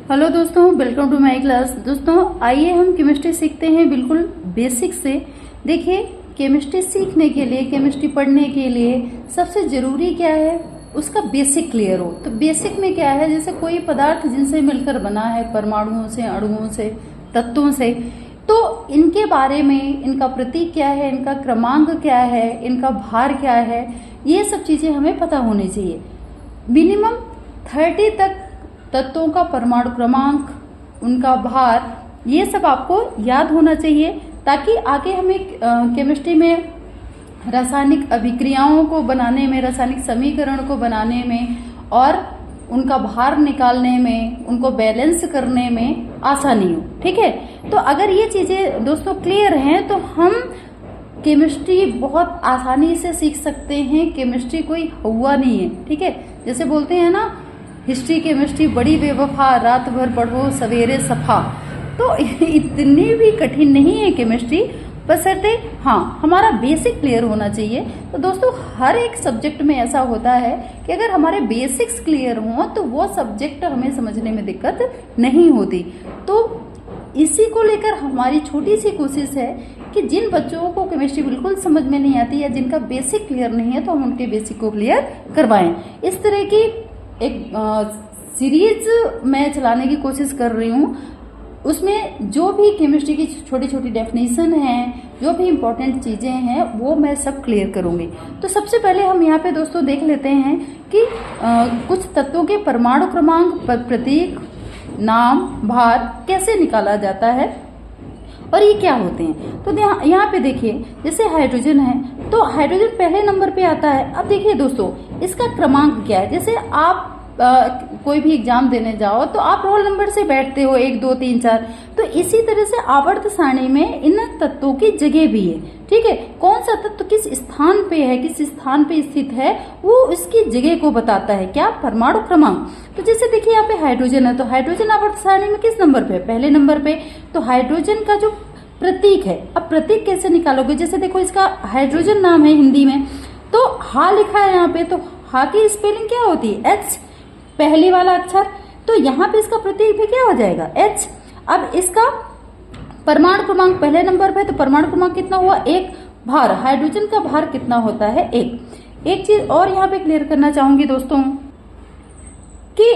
Hello दोस्तों, welcome to my class. दोस्तों आइए हम केमिस्ट्री सीखते हैं बिल्कुल बेसिक से। देखिए, केमिस्ट्री सीखने के लिए, केमिस्ट्री पढ़ने के लिए सबसे जरूरी क्या है, उसका बेसिक क्लियर हो। तो बेसिक में क्या है, जैसे कोई पदार्थ जिनसे मिलकर बना है, परमाणुओं से, अणुओं से, तत्वों से, तो इनके बारे में, इनका प्रतीक क्या है, इनका क्रमांक क्या है, इनका भार क्या है, ये सब चीजें हमें पता होनी चाहिए। मिनिमम 30 तक तत्वों का परमाणु क्रमांक, उनका भार, ये सब आपको याद होना चाहिए, ताकि आगे हमें केमिस्ट्री में रासायनिक अभिक्रियाओं को बनाने में, रासायनिक समीकरण को बनाने में और उनका भार निकालने में, उनको बैलेंस करने में आसानी हो। ठीक है, तो अगर ये चीजें दोस्तों क्लियर हैं तो हम केमिस्ट्री बहुत आसानी से सीख सकते हैं। केमिस्ट्री कोई हुआ नहीं है। ठीक है, जैसे बोलते हैं ना, हिस्ट्री केमिस्ट्री बड़ी बेवफा, रात भर पढ़ो सवेरे सफा। तो इतनी भी कठिन नहीं है केमिस्ट्री, बशर्ते हाँ हमारा बेसिक क्लियर होना चाहिए। तो दोस्तों हर एक सब्जेक्ट में ऐसा होता है कि अगर हमारे बेसिक्स क्लियर हों तो वो सब्जेक्ट हमें समझने में दिक्कत नहीं होती। तो इसी को लेकर हमारी छोटी सी कोशिश है कि जिन बच्चों को केमिस्ट्री बिल्कुल समझ में नहीं आती या जिनका बेसिक क्लियर नहीं है, तो हम उनके बेसिक को क्लियर करवाएं। इस तरह की एक सीरीज मैं चलाने की कोशिश कर रही हूँ। उसमें जो भी केमिस्ट्री की छोटी छोटी डेफिनेशन है, जो भी इम्पोर्टेंट चीजें हैं, वो मैं सब क्लियर करूंगी। तो सबसे पहले हम यहाँ पे दोस्तों देख लेते हैं कि कुछ तत्वों के परमाणु क्रमांक, प्रतीक, नाम, भार कैसे निकाला जाता है और ये क्या होते हैं। तो यहाँ पे देखिए, जैसे हाइड्रोजन है तो हाइड्रोजन पहले नंबर पे आता है। अब देखिए दोस्तों, इसका क्रमांक क्या है। जैसे आप कोई भी एग्जाम देने जाओ तो आप रोल नंबर से बैठते हो, 1 2 3 4। तो इसी तरह से आवर्त सारणी में इन तत्वों की जगह भी है। ठीक है, कौन सा तत्व किस स्थान पे है, किस स्थान पे स्थित है, वो इसकी जगह को बताता है। क्या? परमाणु क्रमांक। तो जैसे देखिए यहाँ पे हाइड्रोजन है, तो हाइड्रोजन आवर्त सारणी में किस नंबर पे? पहले नंबर पे। तो हाइड्रोजन का जो प्रतीक है, अब प्रतीक कैसे निकालोगे? जैसे देखो, इसका हाइड्रोजन नाम है हिंदी में, तो हा लिखा है यहाँ पे, तो हा की स्पेलिंग क्या होती है? एच, पहली वाला अक्षर। तो यहाँ पे इसका प्रतीक भी क्या हो जाएगा? एच। अब इसका परमाणु क्रमांक पहले नंबर पे, तो परमाणु क्रमांक कितना हुआ? 1। भार, हाइड्रोजन का भार कितना होता है? 1। एक चीज और यहाँ पे क्लियर करना चाहूंगी दोस्तों कि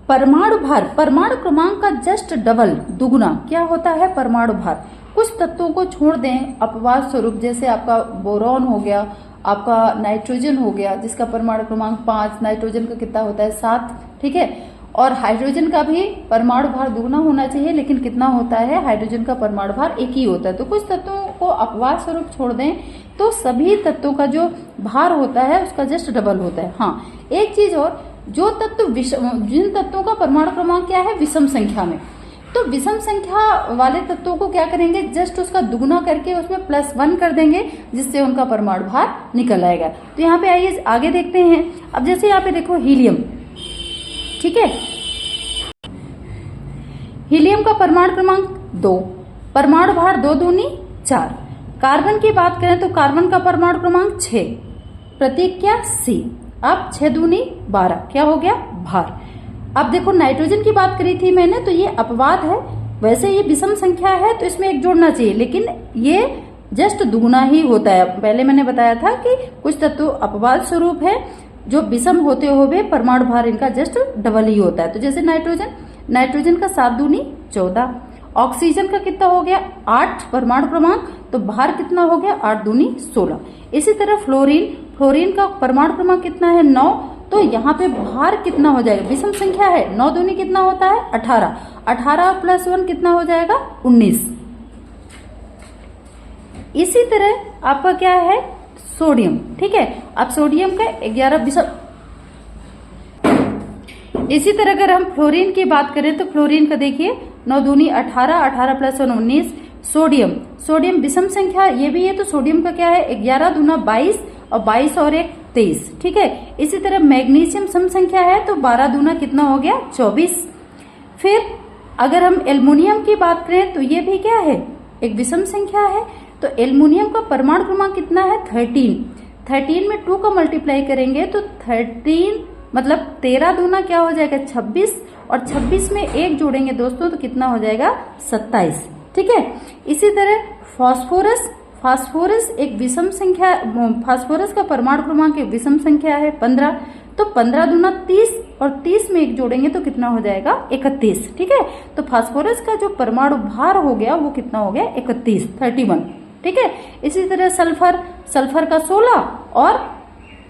परमाणु भार, परमाणु क्रमांक का जस्ट डबल, दुगुना क्या होता है? परमाणु भार। कुछ तत्वों को छोड़ दें अपवाद स्वरूप, जैसे आपका बोरॉन हो गया, आपका नाइट्रोजन हो गया, जिसका परमाणु क्रमांक 5, नाइट्रोजन का कितना होता है? 7। ठीक है, और हाइड्रोजन का भी परमाणु भार दुगुना होना चाहिए, लेकिन कितना होता है? हाइड्रोजन का परमाणु भार 1 ही होता है। तो कुछ तत्वों को अपवाद स्वरूप छोड़ दें तो सभी तत्वों का जो भार होता है उसका जस्ट डबल होता है। हाँ, एक चीज और, जो तत्व जिन तत्वों का परमाणु क्रमांक क्या है? विषम संख्या में, तो विषम संख्या वाले तत्वों को क्या करेंगे? जस्ट उसका दुगुना करके उसमें +1 कर देंगे, जिससे उनका परमाणु भार निकल आएगा। तो यहाँ पे आइए आगे देखते हैं। अब जैसे यहाँ पे देखो हीलियम, ठीक है, हीलियम का परमाणु क्रमांक 2, परमाणु भार 2 दूनी 4। कार्बन की बात करें तो कार्बन का परमाणु क्रमांक 6, प्रतीक क्या? C। अब 6 दूनी 12, क्या हो गया? भार। अब देखो, नाइट्रोजन की बात करी थी मैंने, तो ये अपवाद है, वैसे ये विषम संख्या है तो इसमें 1 जोड़ना चाहिए, लेकिन ये जस्ट दुगुना ही होता है। पहले मैंने बताया था कि कुछ तत्व अपवाद स्वरूप है, जो विषम होते हुए परमाणु भार इनका जस्ट डबल ही होता है। तो जैसे नाइट्रोजन का 7 दूनी 14। ऑक्सीजन का कितना हो गया? 8 परमाणु क्रमांक, तो भार कितना हो गया? 8 दूनी 16। इसी तरह फ्लोरीन का परमाणु क्रमांक कितना है? 9। तो यहाँ पे भार कितना हो जाएगा? विषम संख्या है, 9 दूनी कितना होता है? 18। 18 + 1 कितना हो जाएगा? 19। इसी तरह आपका क्या है? सोडियम। ठीक है, अब सोडियम का 11 विषम। इसी तरह अगर हम फ्लोरीन की बात करें तो फ्लोरीन का देखिए 9 दूनी 18, 18 + 1 19। सोडियम विषम संख्या ये भी है, तो सोडियम का क्या है? 11 दूना 22 और 22 और 1 23। ठीक है, इसी तरह मैग्नीशियम सम संख्या है, तो 12 दूना कितना हो गया? 24। फिर अगर हम एल्युमिनियम की बात करें तो ये भी क्या है? एक विषम संख्या है, तो एल्युमिनियम का परमाणु क्रमांक कितना है? 13। 13 में 2 का मल्टीप्लाई करेंगे तो 13 मतलब 13 दूना क्या हो जाएगा? 26 और 26 में 1 जोड़ेंगे दोस्तों तो कितना हो जाएगा 27। ठीक है। इसी तरह फास्फोरस एक विषम संख्या, फास्फोरस का परमाणु क्रमांक एक विषम संख्या है 15, तो 15 दूना 30 और 30 में 1 जोड़ेंगे तो कितना हो जाएगा 31। ठीक है। तो फास्फोरस का जो परमाणु भार हो गया वो कितना हो गया 31। ठीक है। इसी तरह सल्फर का 16 और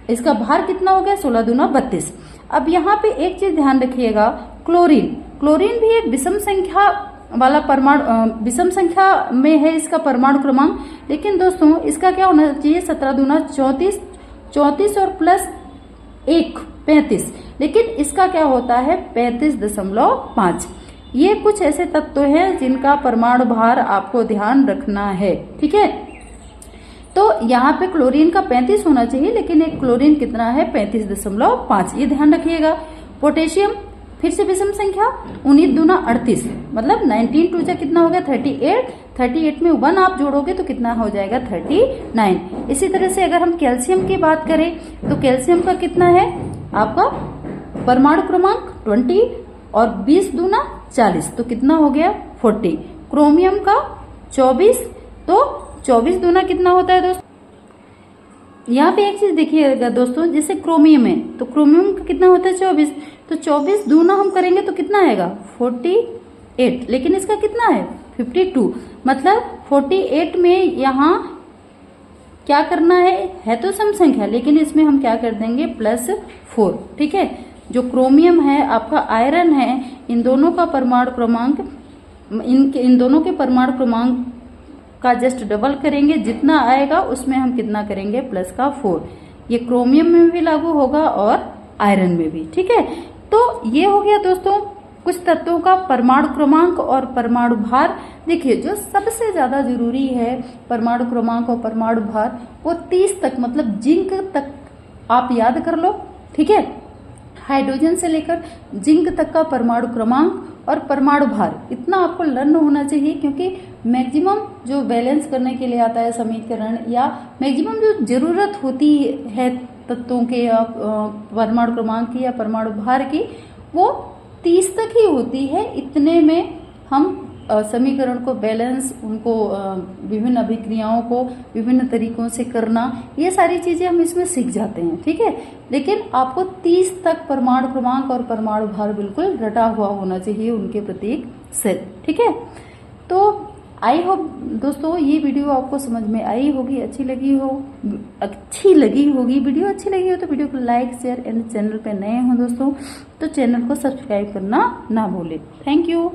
इसका भार कितना हो गया 16 दूना 32। अब यहाँ पे एक चीज ध्यान रखिएगा, क्लोरीन भी एक विषम संख्या वाला परमाणु, विषम संख्या में है इसका परमाणु क्रमांक, लेकिन दोस्तों इसका क्या होना चाहिए 17 दूना 34 और प्लस 1 35, लेकिन इसका क्या होता है 35.5। ये कुछ ऐसे तत्व हैं जिनका परमाणु भार आपको ध्यान रखना है। ठीक है। तो यहाँ पे क्लोरीन का 35 होना चाहिए, लेकिन एक क्लोरीन कितना है 35.5, ये ध्यान रखिएगा। पोटेशियम फिर से विषम संख्या 19 दूना 38, मतलब 19 टू जा कितना हो गया 38 में 1 आप जोड़ोगे तो कितना हो जाएगा 39। इसी तरह से अगर हम कैल्शियम की बात करें तो कैल्शियम का कितना है आपका परमाणु क्रमांक 20 और 20 दूना 40, तो कितना हो गया 40। क्रोमियम का 24, तो 24 दूना कितना होता है दोस्तों। यहाँ पे एक चीज देखिएगा दोस्तों, जैसे क्रोमियम है तो क्रोमियम का कितना होता है 24, तो 24 दूना हम करेंगे तो कितना आएगा 48, लेकिन इसका कितना है 52, मतलब 48 में यहाँ क्या करना है तो सम संख्या, लेकिन इसमें हम क्या कर देंगे +4। ठीक है। जो क्रोमियम है आपका आयरन है, इन दोनों का परमाणु क्रमांक, इन दोनों के परमाणु क्रमांक का जस्ट डबल करेंगे, जितना आएगा उसमें हम कितना करेंगे +4। ये क्रोमियम में भी लागू होगा और आयरन में भी। ठीक है। तो ये हो गया दोस्तों कुछ तत्वों का परमाणु क्रमांक और परमाणु भार। देखिए जो सबसे ज्यादा जरूरी है परमाणु क्रमांक और परमाणु भार वो 30 तक, मतलब जिंक तक आप याद कर लो। ठीक है। हाइड्रोजन से लेकर जिंक तक का परमाणु क्रमांक और परमाणु भार इतना आपको लर्न होना चाहिए, क्योंकि मैक्सिमम जो बैलेंस करने के लिए आता है समीकरण, या मैक्सिमम जो जरूरत होती है तत्वों के या परमाणु क्रमांक की या परमाणु भार की, वो 30 तक ही होती है। इतने में हम समीकरण को बैलेंस, उनको विभिन्न अभिक्रियाओं को विभिन्न तरीकों से करना, ये सारी चीजें हम इसमें सीख जाते हैं। ठीक है। लेकिन आपको 30 तक परमाणु क्रमांक और परमाणु भार बिल्कुल रटा हुआ होना चाहिए उनके प्रतीक से। ठीक है। तो आई होप दोस्तों ये वीडियो आपको समझ में आई होगी, अच्छी लगी होगी। वीडियो अच्छी लगी हो तो वीडियो को लाइक शेयर एंड चैनल पे नए हो दोस्तों तो चैनल को सब्सक्राइब करना ना भूलें। Thank you.